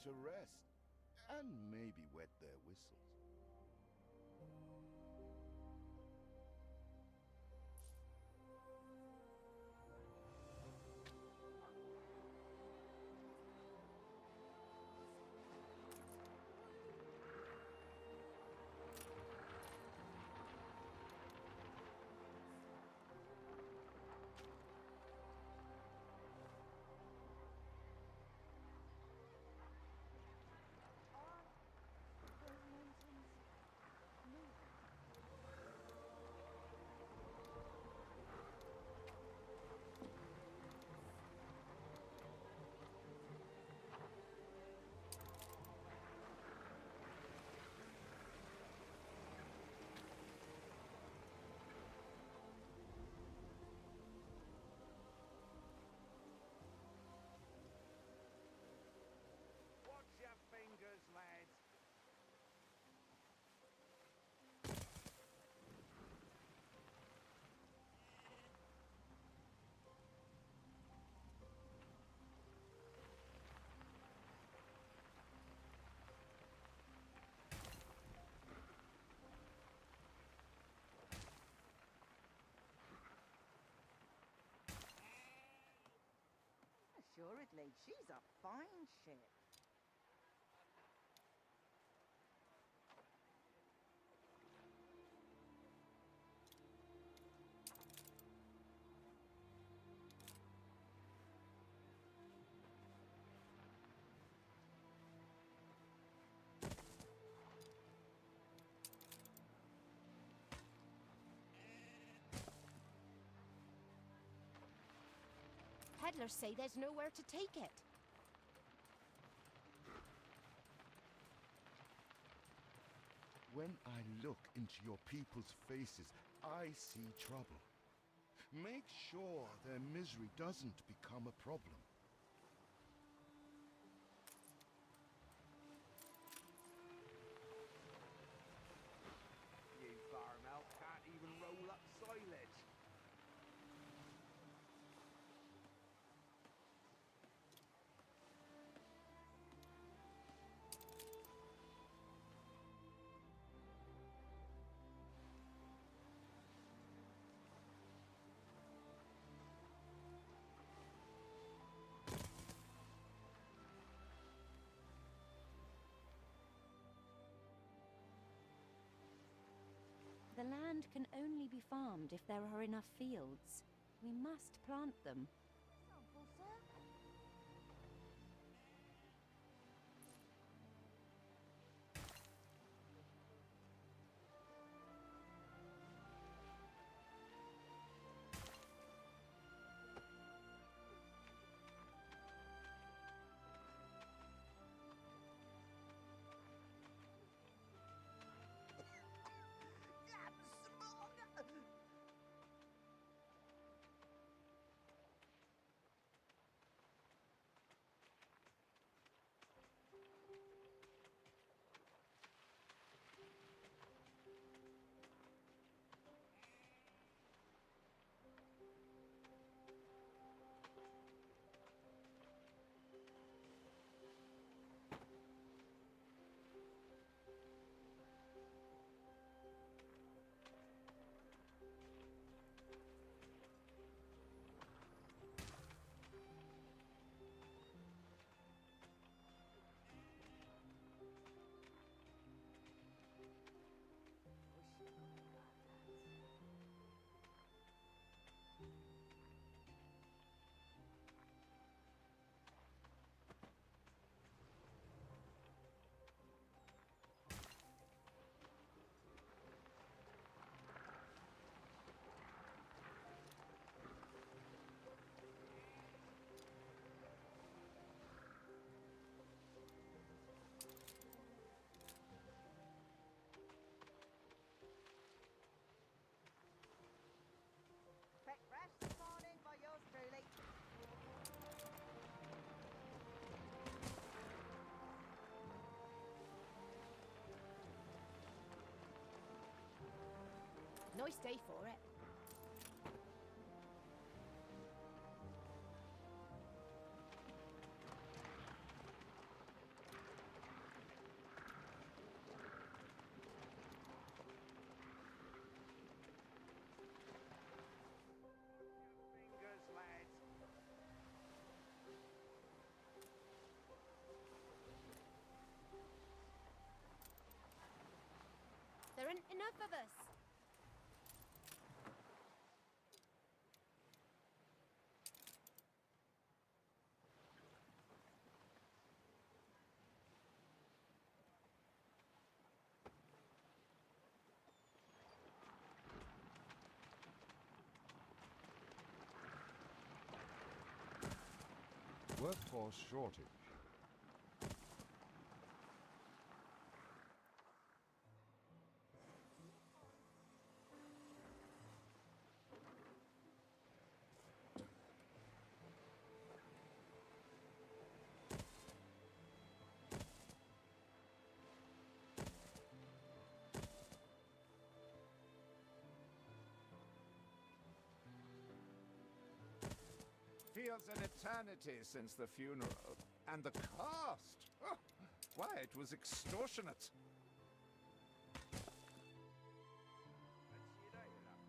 to rest and maybe wet their whistles. Watch your fingers, lads. Assuredly, she's a fine ship. Peddlers say there's nowhere to take it. When I look into your people's faces, I see trouble. Make sure their misery doesn't become a problem. You farm elk can't even roll up silage. The land can only be farmed if there are enough fields. We must plant them. Sample, sir? Damn smog! Quick rest this morning by yours truly. Nice day for it. enough of us! Workforce shortage. Feels an eternity since the funeral. And the cost! Oh, why, it was extortionate.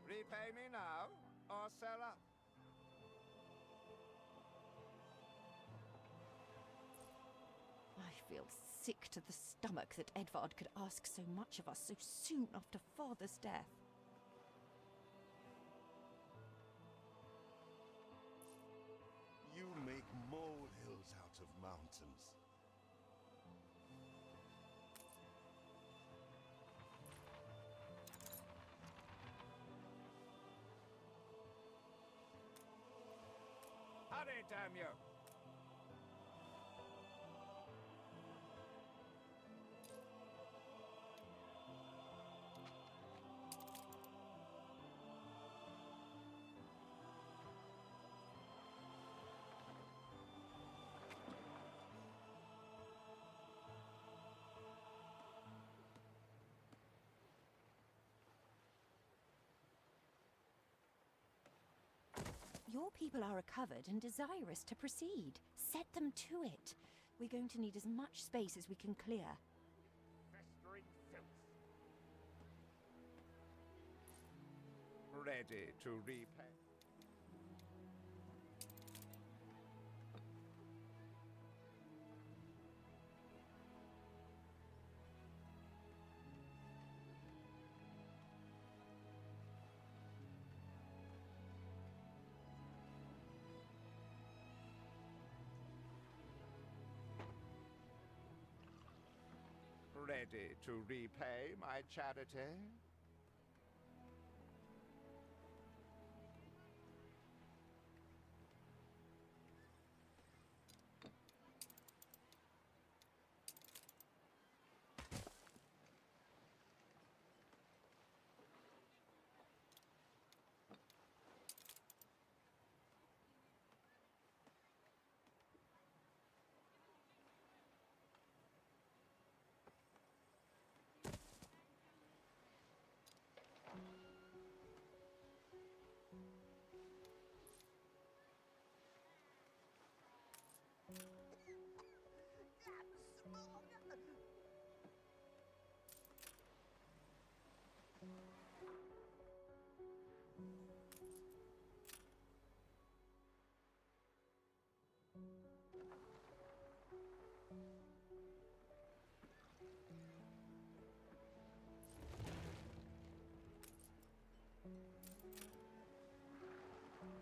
Repay me now, or sell up. I feel sick to the stomach that Edvard could ask so much of us so soon after father's death. You make molehills out of mountains. Hurry, damn you! Your people are recovered and desirous to proceed. Set them to it. We're going to need as much space as we can clear. Festering filth. Ready to repay. Ready to repay my charity?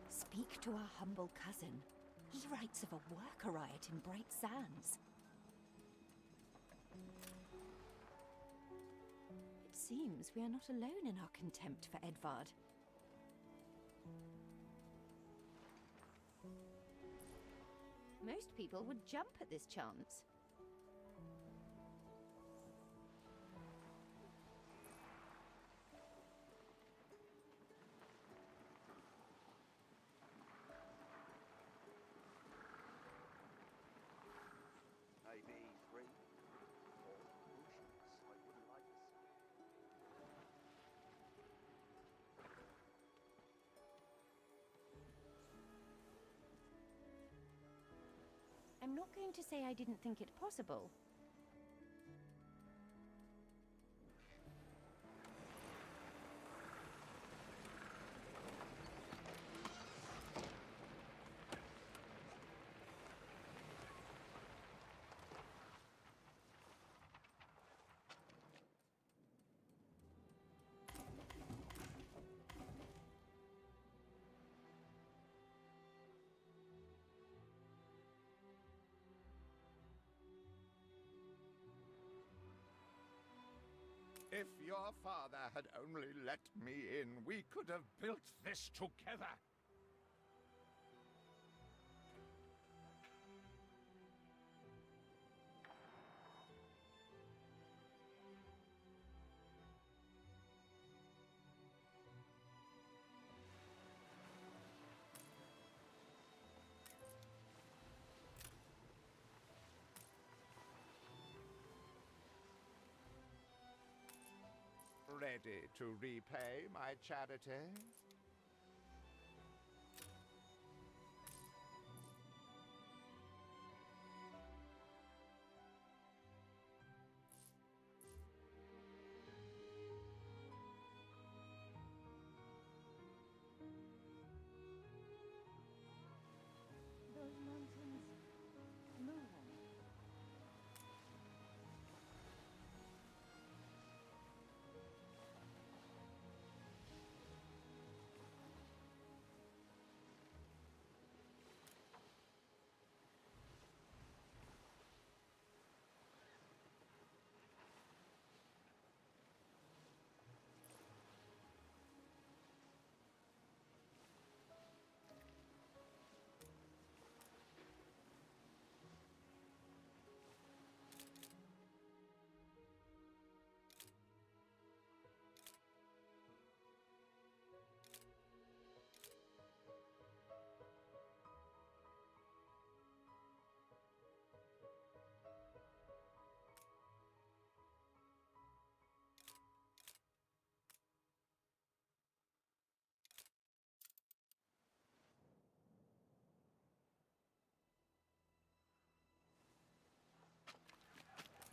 Speak to our humble cousin. He writes of a worker riot in Bright Sands. It seems we are not alone in our contempt for Edvard. Most people would jump at this chance. Maybe 3 or bushels. I wouldn't like to see. I'm not going to say I didn't think it possible. If your father had only let me in, we could have built this together. Ready to repay my charity? Those mountains moving.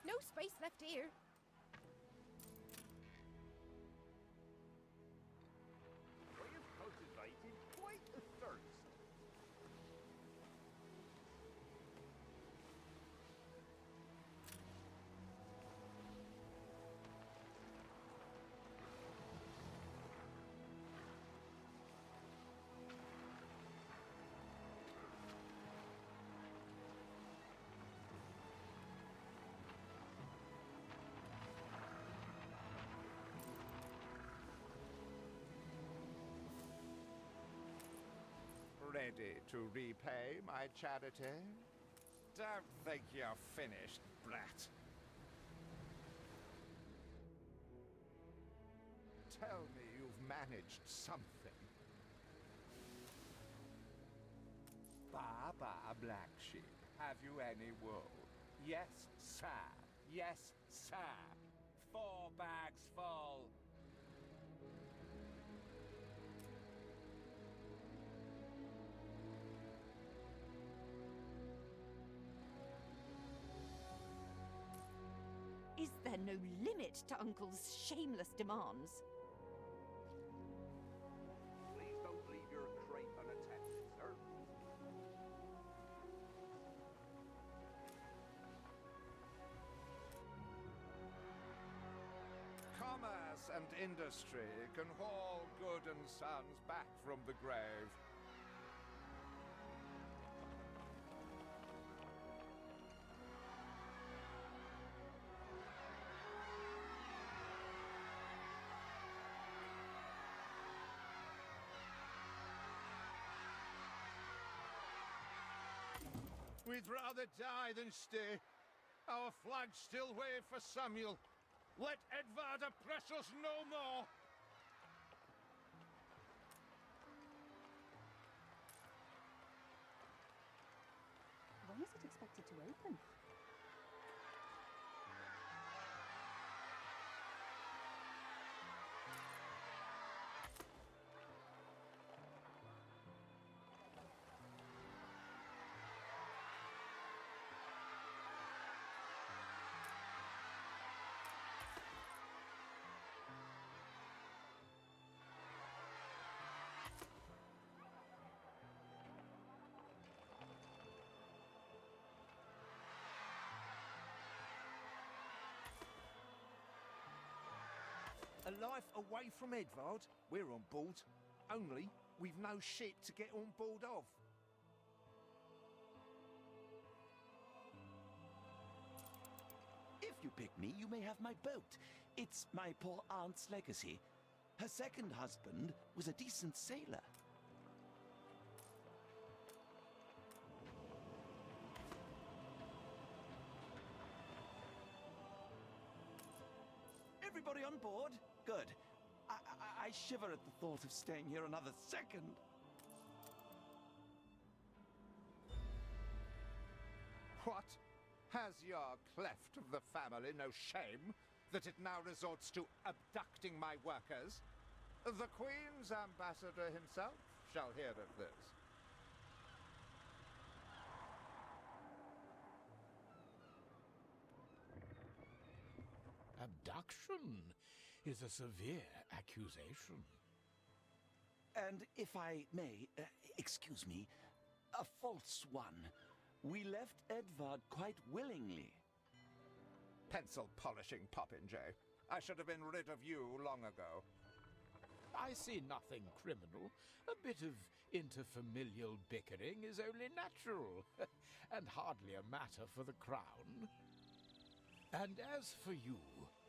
No space left here. I have cultivated quite a thirst. Ready to repay my charity? Don't think you're finished, brat. Tell me you've managed something. Baba, black sheep, have you any wool? Yes, sir. Yes, sir. 4 bags full. Is there no limit to Uncle's shameless demands? Please don't leave your crate unattended, sir. Commerce and industry can haul good and sons back from the grave. We'd rather die than stay. Our flags still wave for Samuel. Let Edvard oppress us no more. When is it expected to open? A life away from Edvard? We're on board. Only we've no shit to get on board of. If you pick me, you may have my boat. It's my poor aunt's legacy. Her second husband was a decent sailor. Everybody on board? Good. I shiver at the thought of staying here another second. What? Has your cleft of the family no shame that it now resorts to abducting my workers? The Queen's ambassador himself shall hear of this. Abduction is a severe accusation. And if I may, excuse me, a false one. We left Edvard quite willingly. Pencil polishing popinjay. I should have been rid of you long ago. I see nothing criminal. A bit of interfamilial bickering is only natural, and hardly a matter for the crown. And as for you,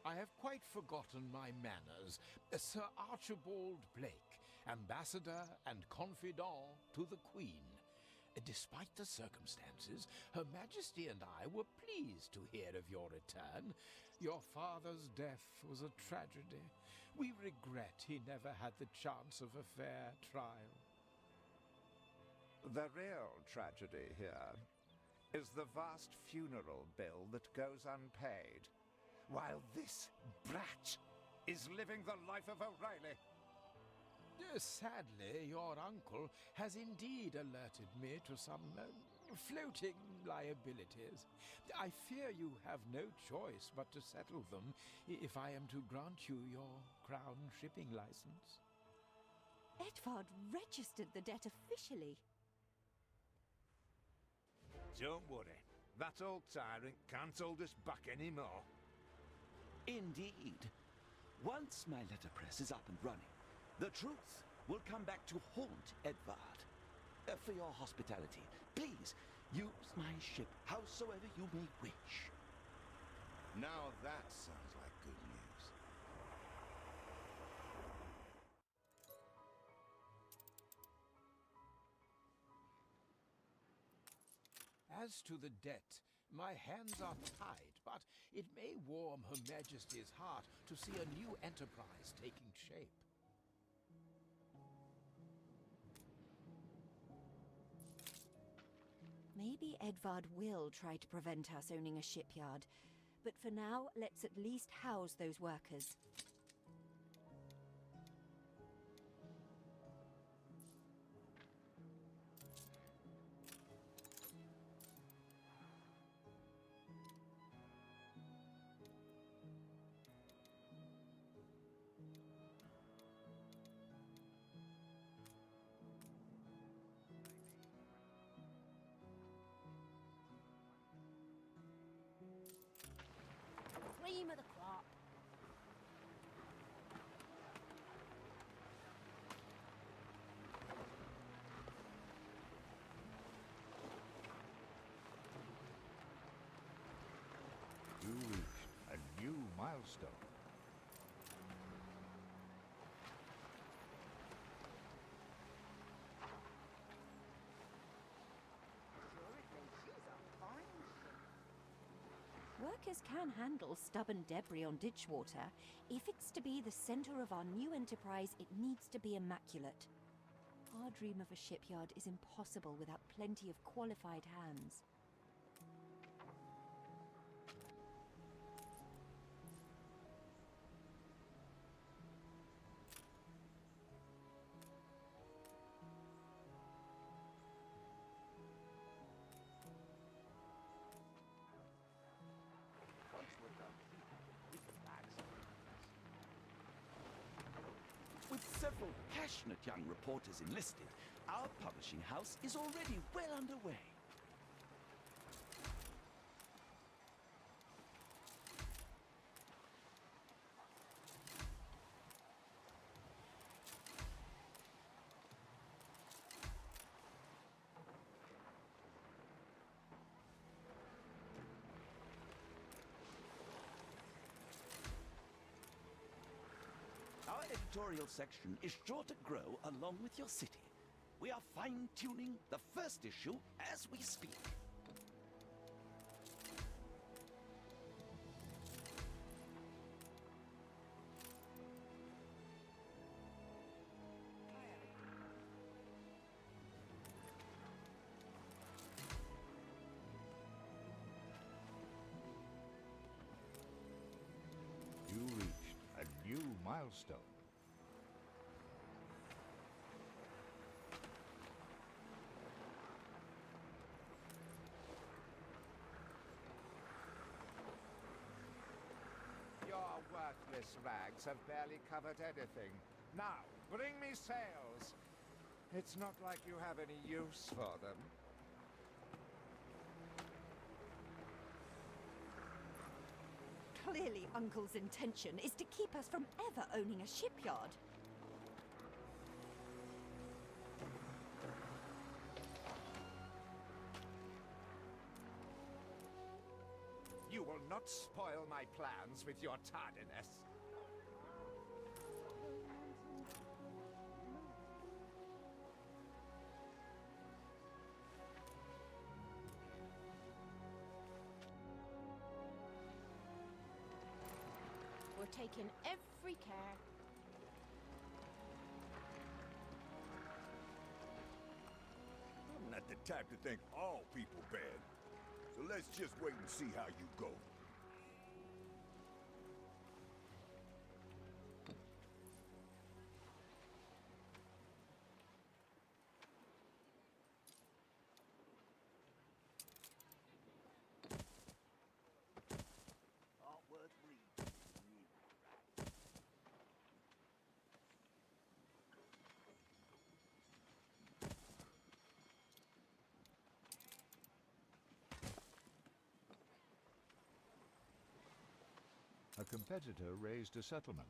I have quite forgotten my manners. Sir Archibald Blake, ambassador and confidant to the Queen. Despite the circumstances, Her Majesty and I were pleased to hear of your return. Your father's death was a tragedy. We regret he never had the chance of a fair trial. The real tragedy here is the vast funeral bill that goes unpaid, while this brat is living the life of O'Reilly. Sadly, your uncle has indeed alerted me to some floating liabilities. I fear you have no choice but to settle them if I am to grant you your crown shipping license. Edvard registered the debt officially. Don't worry, that old tyrant can't hold us back anymore. Indeed. Once my letterpress is up and running, the truth will come back to haunt Edvard. For your hospitality, please use my ship howsoever you may wish. Now that sounds like good news. As to the debt, my hands are tied, but it may warm Her Majesty's heart to see a new enterprise taking shape. Maybe Edvard will try to prevent us owning a shipyard, but for now, let's at least house those workers. Cream of the crop. You reached a new milestone. Workers can handle stubborn debris on ditch water. If it's to be the center of our new enterprise, it needs to be immaculate. Our dream of a shipyard is impossible without plenty of qualified hands. With several passionate young reporters enlisted, our publishing house is already well underway. editorial section is sure to grow along with your city. We are fine-tuning the first issue as we speak. You reached a new milestone. Your worthless rags have barely covered anything. Now, bring me sails. It's not like you have any use for them. Clearly, Uncle's intention is to keep us from ever owning a shipyard. You will not spoil my plans with your tardiness. Those mountains move. We're taking every care. I'm not the type to think all people bad. So let's just wait and see how you go. Not worth reading. A competitor raised a settlement.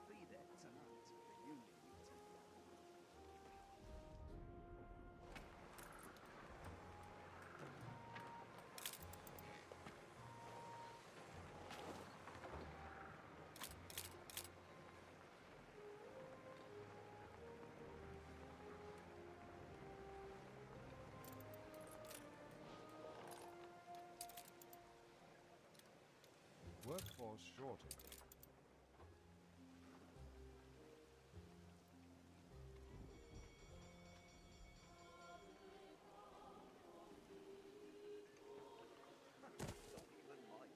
Be there tonight for the union meeting. Workforce shortage. Don't even mind.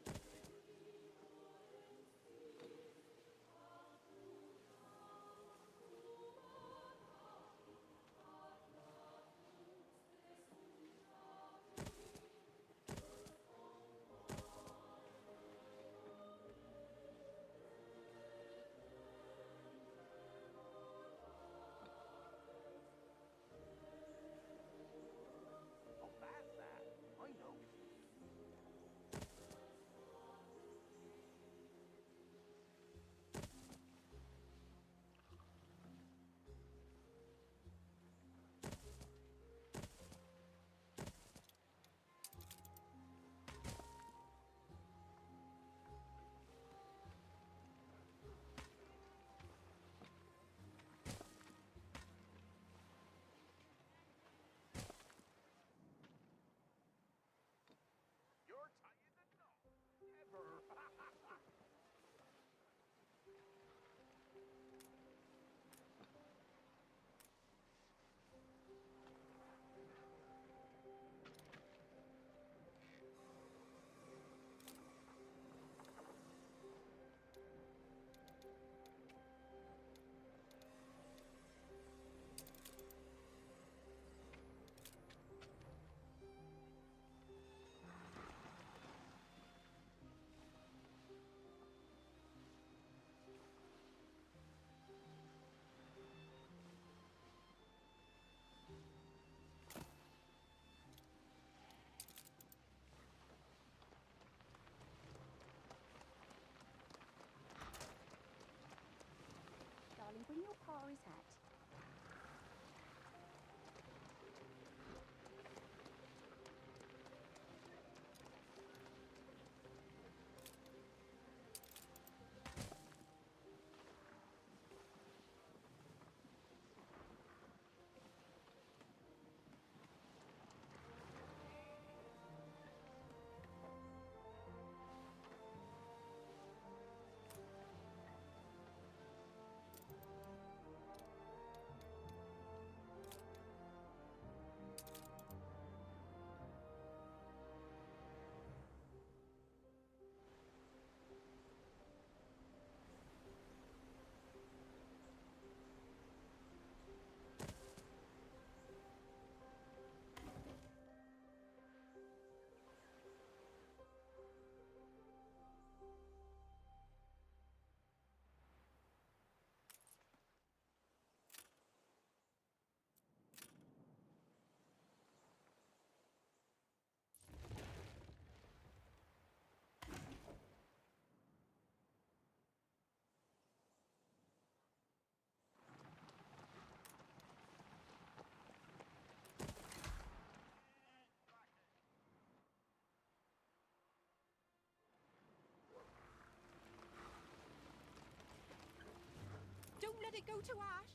let it go to ash.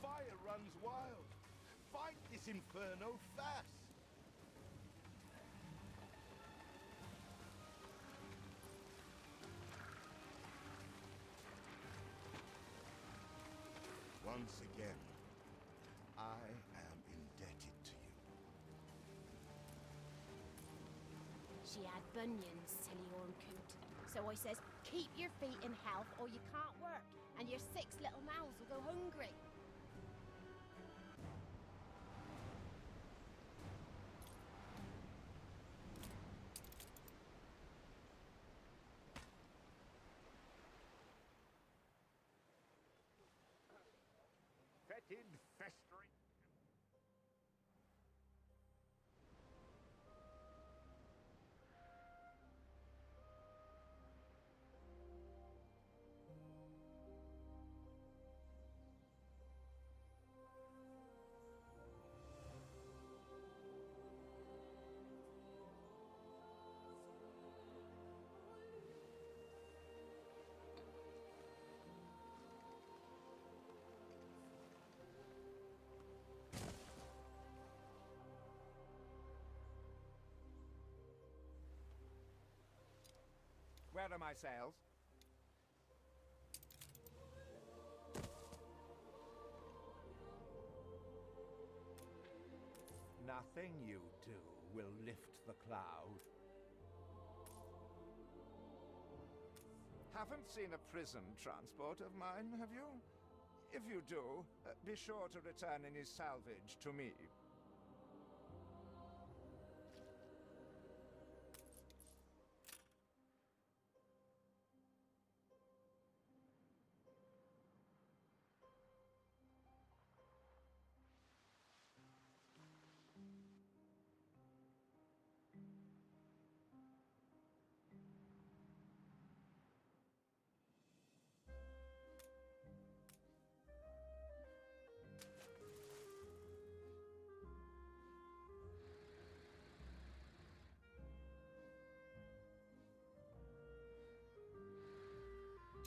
Fire runs wild. Fight this inferno fast. Once again, I am indebted to you. She had bunions, silly old coot. So I says, keep your feet in health or you can't work, and your 6 little mouths will go hungry. Fetid, festering. Where are my sails? Nothing you do will lift the cloud. Haven't seen a prison transport of mine, have you? If you do, be sure to return any salvage to me.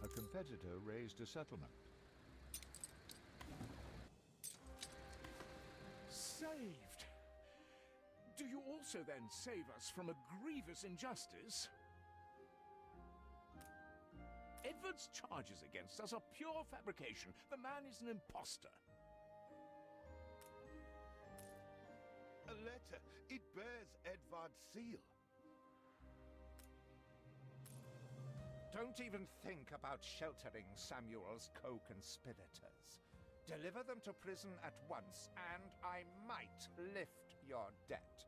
A competitor raised a settlement. Saved! Do you also then save us from a grievous injustice? Edward's charges against us are pure fabrication. The man is an imposter. A letter. It bears Edvard's seal. Don't even think about sheltering Samuel's co-conspirators. Deliver them to prison at once, and I might lift your debt.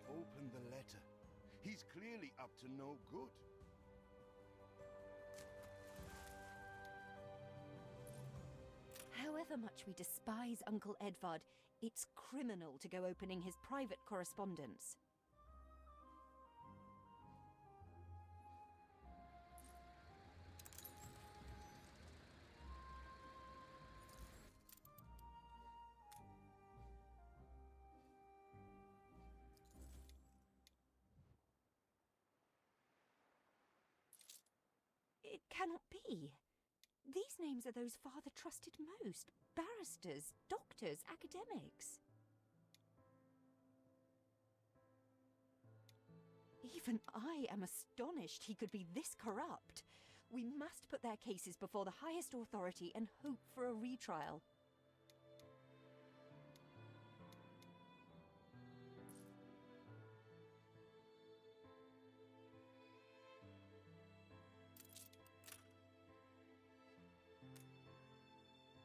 Open the letter. He's clearly up to no good. However much we despise Uncle Edvard, it's criminal to go opening his private correspondence. It cannot be. These names are those father trusted most. Barristers, doctors, academics. Even I am astonished he could be this corrupt. We must put their cases before the highest authority and hope for a retrial.